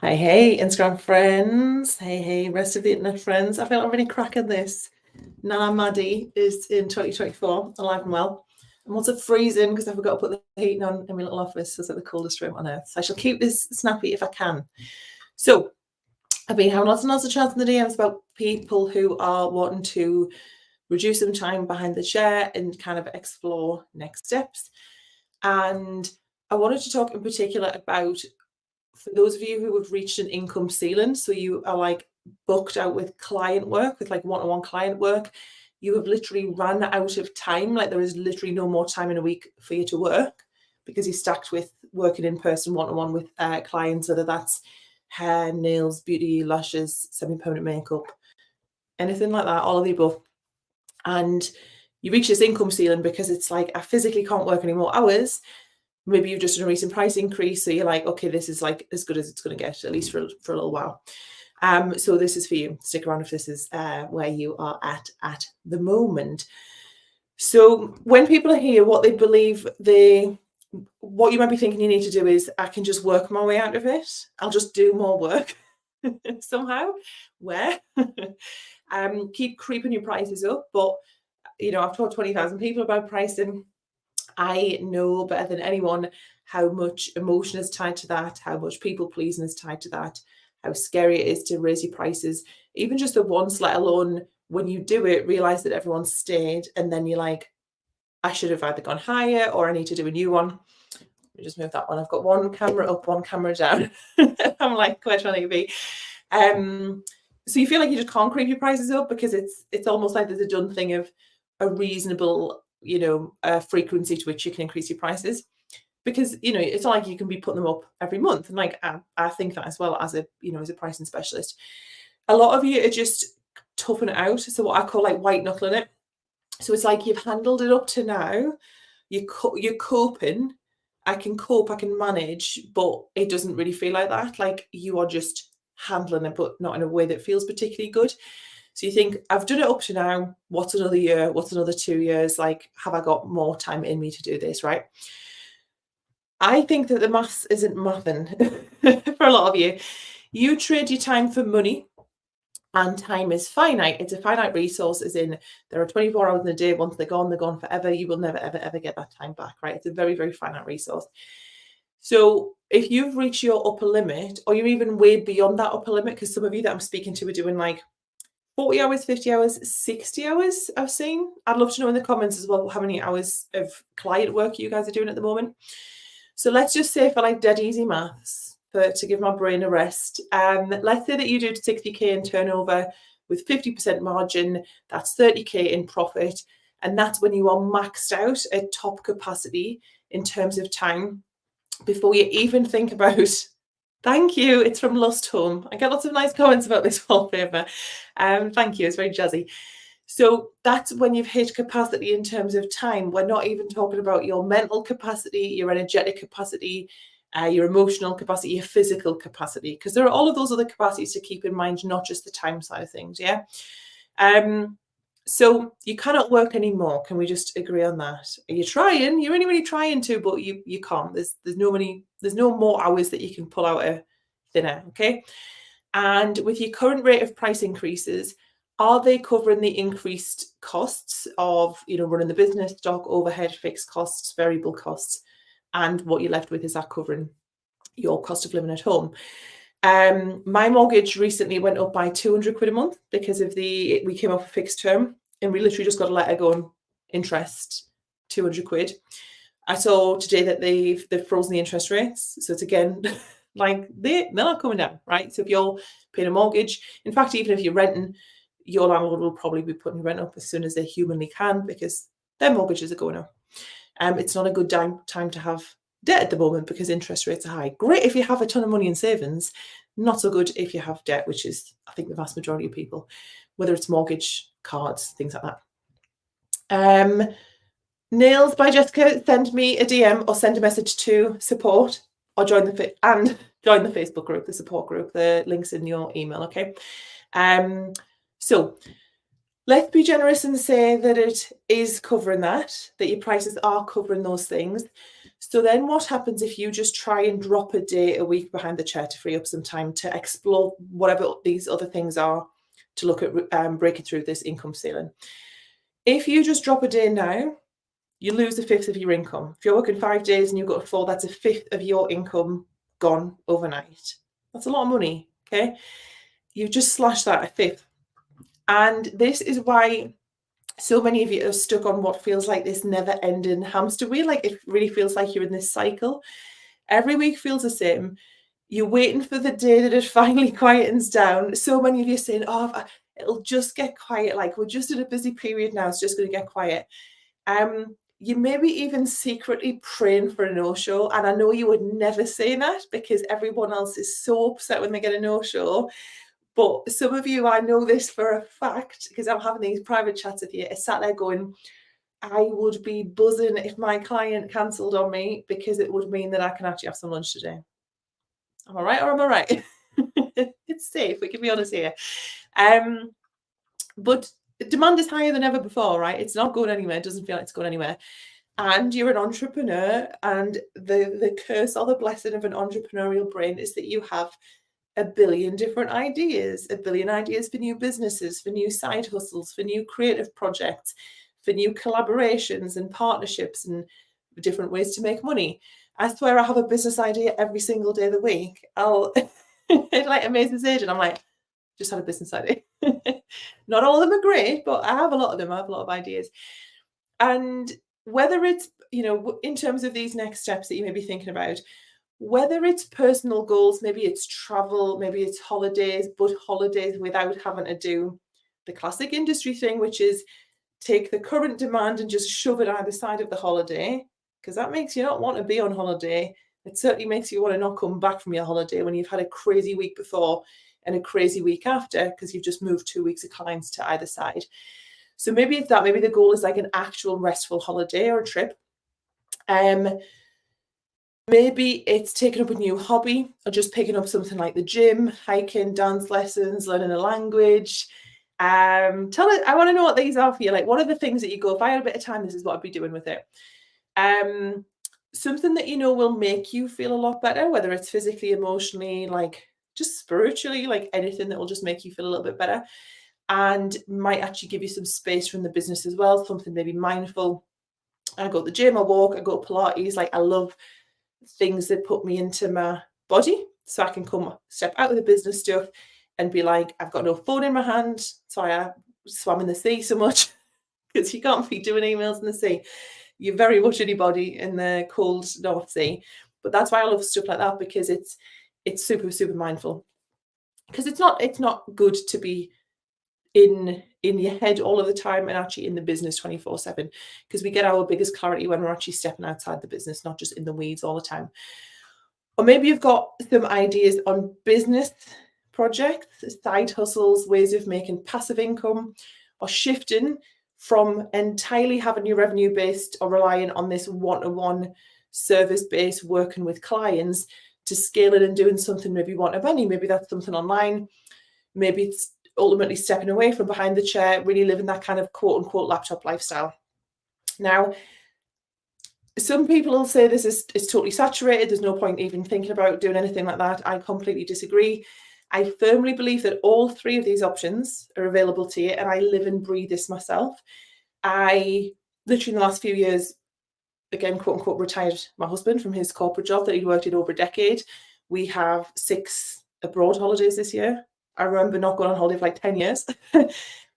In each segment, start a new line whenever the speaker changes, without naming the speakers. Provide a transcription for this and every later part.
Hey, Instagram friends. Hey, rest of the internet friends. I feel like I'm really cracking this. Nana Maddie is in 2024, alive and well. I'm also freezing because I forgot to put the heating on in my little office. So it's like the coldest room on earth. So I shall keep this snappy if I can. So I've been having lots and lots of chats in the DMs about people who are wanting to reduce some time behind the chair and kind of explore next steps. And I wanted to talk in particular about, for those of you who have reached an income ceiling, so you are like booked out with client work, with like one-on-one client work, you have literally run out of time. Like there is literally no more time in a week for you to work because you're stacked with working in person one-on-one with clients, whether that's hair, nails, beauty, lashes, semi-permanent makeup, anything like that, all of the above. And you reach this income ceiling because it's like, I physically can't work any more hours. Maybe you've just done a recent price increase, so you're like, okay, this is like as good as it's going to get, at least for a little while. So this is for you. Stick around if this is where you are at the moment. So when people are here, what they believe what you might be thinking you need to do is, I can just work my way out of it. I'll just do more work somehow. Where? Keep creeping your prices up. But, I've taught 20,000 people about pricing. I know better than anyone how much emotion is tied to that, how much people pleasing is tied to that, how scary it is to raise your prices, even just the once, let alone when you do it, realize that everyone's stayed, and then you're like, I should have either gone higher or I need to do a new one. Let me just move that one. I've got one camera up, one camera down. I'm like, where trying to be? So you feel like you just can't creep your prices up because it's almost like there's a done thing of a reasonable frequency to which you can increase your prices, because it's not like you can be putting them up every month. And like I think that as well, as a pricing specialist, a lot of you are just toughing it out. So what I call like white knuckling it. So it's like you've handled it up to now, you're coping. I can cope, I can manage, but it doesn't really feel like that. Like you are just handling it, but not in a way that feels particularly good. So you think, I've done it up to now. What's another year? What's another 2 years? Like, have I got more time in me to do this, right? I think that the maths isn't mathing for a lot of you. You trade your time for money, and time is finite. It's a finite resource, as in there are 24 hours in a day. Once they're gone forever. You will never, ever, ever get that time back, right? It's a very, very finite resource. So if you've reached your upper limit, or you're even way beyond that upper limit, because some of you that I'm speaking to are doing like 40 hours, 50 hours, 60 hours, I've seen. I'd love to know in the comments as well how many hours of client work you guys are doing at the moment. So let's just say, for like dead easy maths, to give my brain a rest, let's say that you do 60k in turnover with 50% margin, that's 30k in profit, and that's when you are maxed out at top capacity in terms of time, before you even think about thank you, it's from Lust Home. I get lots of nice comments about this wallpaper. Thank you, it's very jazzy. So that's when you've hit capacity in terms of time. We're not even talking about your mental capacity, your energetic capacity, your emotional capacity, your physical capacity, because there are all of those other capacities to keep in mind, not just the time side of things. Yeah. So you cannot work anymore. Can we just agree on that? Are you trying? You're really trying to, but you can't. There's no more hours that you can pull out of thin air. Okay. And with your current rate of price increases, are they covering the increased costs of running the business, stock, overhead, fixed costs, variable costs, and what you're left with, is that covering your cost of living at home? My mortgage recently went up by 200 quid a month because we came off a fixed term, and we literally just got a letter going, interest 200 quid. I saw today that they've frozen the interest rates. So it's again, like they're not coming down, right? So if you're paying a mortgage, in fact, even if you're renting, your landlord will probably be putting rent up as soon as they humanly can, because their mortgages are going up. It's not a good time to have debt at the moment because interest rates are high. Great if you have a ton of money in savings, not so good if you have debt, which is, I think, the vast majority of people, whether it's mortgage, cards, things like that. Nails by Jessica, send me a DM or send a message to support, or join the Facebook group, the support group. The link's in your email, okay? So let's be generous and say that it is covering that your prices are covering those things. So then what happens if you just try and drop a day a week behind the chair to free up some time to explore whatever these other things are, to look at breaking through this income ceiling? If you just drop a day now, you lose a fifth of your income. If you're working 5 days and you've got 4, that's a fifth of your income gone overnight. That's a lot of money, okay? You've just slashed that a fifth. And this is why so many of you are stuck on what feels like this never-ending hamster wheel. Like, it really feels like you're in this cycle. Every week feels the same. You're waiting for the day that it finally quietens down. So many of you are saying, oh, it'll just get quiet. Like, we're just in a busy period now. It's just going to get quiet. You may be even secretly praying for a no-show. And I know you would never say that because everyone else is so upset when they get a no-show. But some of you, I know this for a fact, because I'm having these private chats with you, are sat there going, I would be buzzing if my client cancelled on me because it would mean that I can actually have some lunch today. Am I right or am I right? It's safe, we can be honest here. But demand is higher than ever before, right? It's not going anywhere. It doesn't feel like it's going anywhere. And you're an entrepreneur, and the curse or the blessing of an entrepreneurial brain is that you have a billion different ideas, a billion ideas for new businesses, for new side hustles, for new creative projects, for new collaborations and partnerships and different ways to make money. I swear I have a business idea every single day of the week. I'll like Amazing Sage, and I'm like, just had a business idea. Not all of them are great, but I have a lot of them. I have a lot of ideas. And whether it's, in terms of these next steps that you may be thinking about, whether it's personal goals, maybe it's travel, maybe it's holidays, but holidays without having to do the classic industry thing, which is take the current demand and just shove it either side of the holiday, because that makes you not want to be on holiday. It certainly makes you want to not come back from your holiday when you've had a crazy week before and a crazy week after, because you've just moved 2 weeks of clients to either side. So maybe it's that. Maybe the goal is like an actual restful holiday or a trip. Maybe it's taking up a new hobby or just picking up something like the gym, hiking, dance lessons, learning a language. I want to know what these are for you. Like, what are the things that you go, if I had a bit of time, this is what I'd be doing with it. Something that will make you feel a lot better, whether it's physically, emotionally, like just spiritually, like anything that will just make you feel a little bit better and might actually give you some space from the business as well. Something maybe mindful. I go to the gym, I walk, I go to Pilates. Like, I love things that put me into my body so I can come step out of the business stuff and be like, I've got no phone in my hand. So I swam in the sea so much because you can't be doing emails in the sea. You're very much in your body in the cold North Sea. But that's why I love stuff like that, because it's super, super mindful. Because it's not good to be in your head all of the time and actually in the business 24/7, because we get our biggest clarity when we're actually stepping outside the business, not just in the weeds all the time. Or maybe you've got some ideas on business projects, side hustles, ways of making passive income, or shifting from entirely having your revenue based or relying on this one-to-one service based working with clients to scaling and doing something maybe one-to-many. Maybe that's something online. Maybe it's ultimately stepping away from behind the chair, really living that kind of quote unquote laptop lifestyle. Now, some people will say this is totally saturated. There's no point even thinking about doing anything like that. I completely disagree. I firmly believe that all three of these options are available to you, and I live and breathe this myself. I literally in the last few years, again, quote unquote, retired my husband from his corporate job that he'd worked in over a decade. We have 6 abroad holidays this year. I remember not going on holiday for like 10 years. We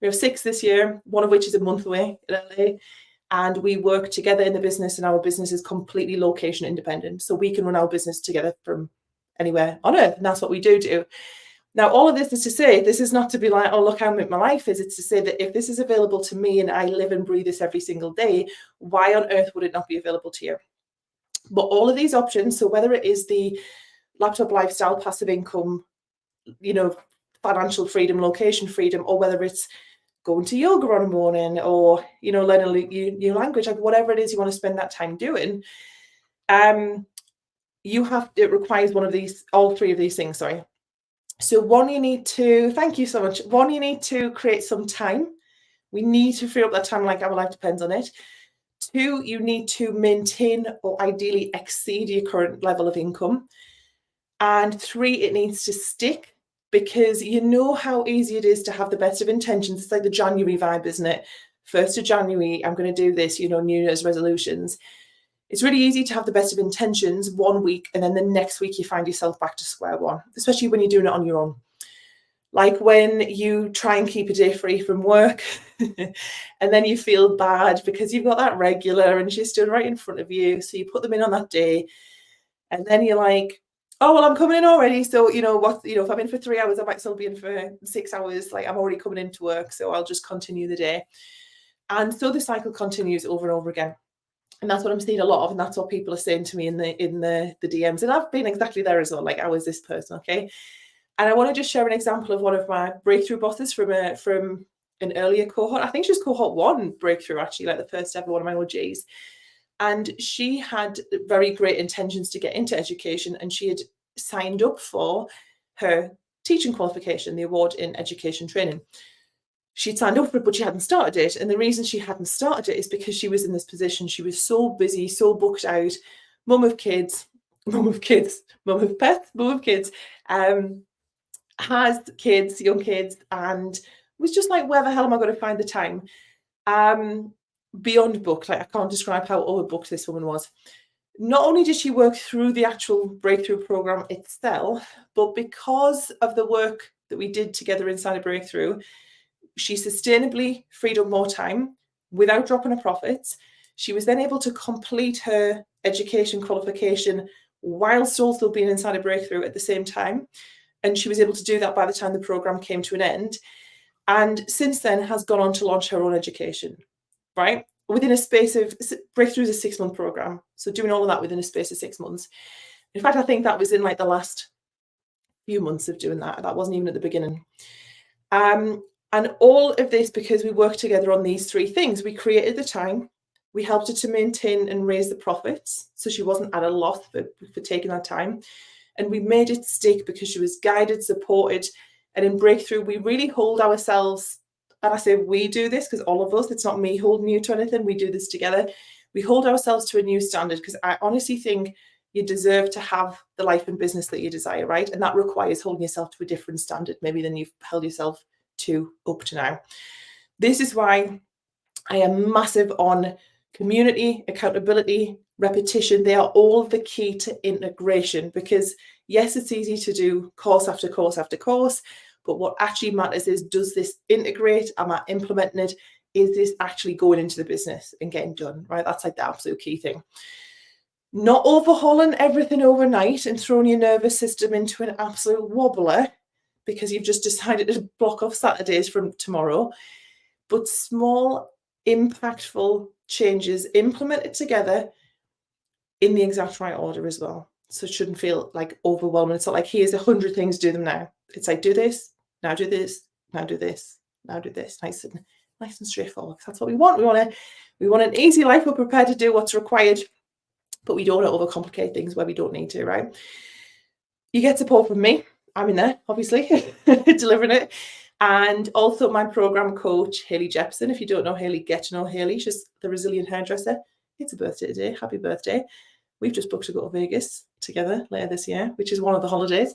have 6 this year, one of which is a month away in LA. And we work together in the business, and our business is completely location independent. So we can run our business together from anywhere on earth. And that's what we do. Now, all of this is to say, this is not to be like, oh, look how my life is. It's to say that if this is available to me and I live and breathe this every single day, why on earth would it not be available to you? But all of these options, so whether it is the laptop lifestyle, passive income, financial freedom, location freedom, or whether it's going to yoga on a morning or, learning a new language, like whatever it is you want to spend that time doing, it requires all 3 of these things, sorry. So thank you so much. One, you need to create some time. We need to free up that time, like our life depends on it. 2, you need to maintain or ideally exceed your current level of income. And 3, it needs to stick, because you know how easy it is to have the best of intentions. It's like the January vibe, isn't it? 1st of January, I'm going to do this, New Year's resolutions. It's really easy to have the best of intentions one week, and then the next week you find yourself back to square one, especially when you're doing it on your own. Like when you try and keep a day free from work and then you feel bad because you've got that regular and she's stood right in front of you. So you put them in on that day, and then you're like, oh, well, I'm coming in already. So, if I'm in for 3 hours, I might still be in for 6 hours. Like, I'm already coming into work, so I'll just continue the day. And so the cycle continues over and over again. And that's what I'm seeing a lot of, and that's what people are saying to me in the DMs. And I've been exactly there as well. Like, I was this person, okay? And I want to just share an example of one of my breakthrough bosses from an earlier cohort. I think she was cohort 1 breakthrough, actually, like the first ever one of my OGs. And she had very great intentions to get into education, and she had signed up for her teaching qualification, the award in education training. She'd signed up for it, but she hadn't started it. And the reason she hadn't started it is because she was in this position. She was so busy, so booked out, mum of pets, mum of kids, has kids, young kids, and was just like, where the hell am I going to find the time? Beyond booked. Like, I can't describe how overbooked this woman was. Not only did she work through the actual breakthrough program itself, but because of the work that we did together inside a breakthrough, she sustainably freed up more time without dropping her profits. She was then able to complete her education qualification whilst also being inside a breakthrough at the same time. And she was able to do that by the time the program came to an end. And since then has gone on to launch her own education, right? Within a space of, breakthrough is a 6-month program. So doing all of that within a space of 6 months. In fact, I think that was in like the last few months of doing that. That wasn't even at the beginning. And all of this because we worked together on these 3 things. We created the time. We helped her to maintain and raise the profits, so she wasn't at a loss for taking that time. And we made it stick because she was guided, supported. And in breakthrough, we really hold ourselves, and I say we do this because all of us, it's not me holding you to anything, we do this together. We hold ourselves to a new standard, because I honestly think you deserve to have the life and business that you desire, right? And that requires holding yourself to a different standard maybe than you've held yourself to up to now. This is why I am massive on community, accountability, repetition. They are all the key to integration, because yes, it's easy to do course after course after course, but what actually matters is, does this integrate? Am I implementing it? Is this actually going into the business and getting done, right? That's like the absolute key thing. Not overhauling everything overnight and throwing your nervous system into an absolute wobbler because you've just decided to block off Saturdays from tomorrow, but small, impactful changes implemented together in the exact right order as well. So it shouldn't feel like overwhelming. It's not like, here's 100 things, do them now. It's like, do this, now do this, now do this, now do this. Nice and straightforward. That's what we want. We want an easy life. We're prepared to do what's required, but we don't want to overcomplicate things where we don't need to, right? You get support from me. I'm in there, obviously, delivering it. And also my program coach, Hayley Jepson. If you don't know Hayley, get to know Hayley. She's the resilient hairdresser. It's a birthday today. Happy birthday. We've just booked to go to Vegas together later this year, which is one of the holidays.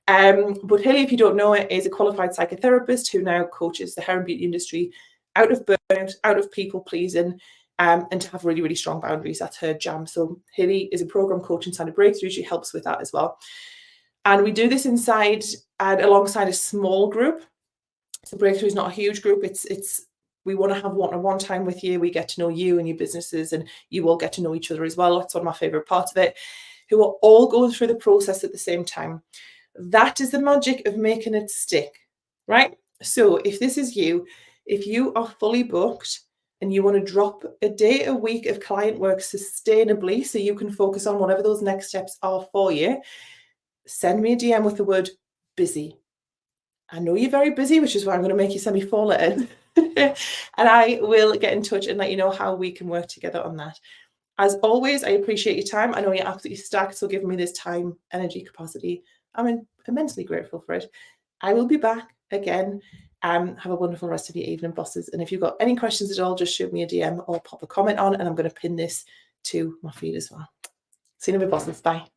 But Hayley, if you don't know it, is a qualified psychotherapist who now coaches the hair and beauty industry out of burnout, out of people pleasing, and to have really, really strong boundaries. That's her jam. So Hayley is a program coach inside of Breakthrough. She helps with that as well. And we do this inside and alongside a small group. So Breakthrough is not a huge group. We want to have one-on-one time with you. We get to know you and your businesses, and you all get to know each other as well. That's one of my favorite parts of it, who are all going through the process at the same time. That is the magic of making it stick, right? So if this is you, if you are fully booked and you want to drop a day a week of client work sustainably so you can focus on whatever those next steps are for you, send me a DM with the word busy. I know you're very busy, which is why I'm going to make you send me 4 letters. And I will get in touch and let you know how we can work together on that. As always, I appreciate your time. I know you're absolutely stacked, so giving me this time, energy, capacity, I'm immensely grateful for it. I will be back again. Have a wonderful rest of your evening, bosses. And if you've got any questions at all, just shoot me a DM or pop a comment on, and I'm going to pin this to my feed as well. See you in a bit, bosses. Bye.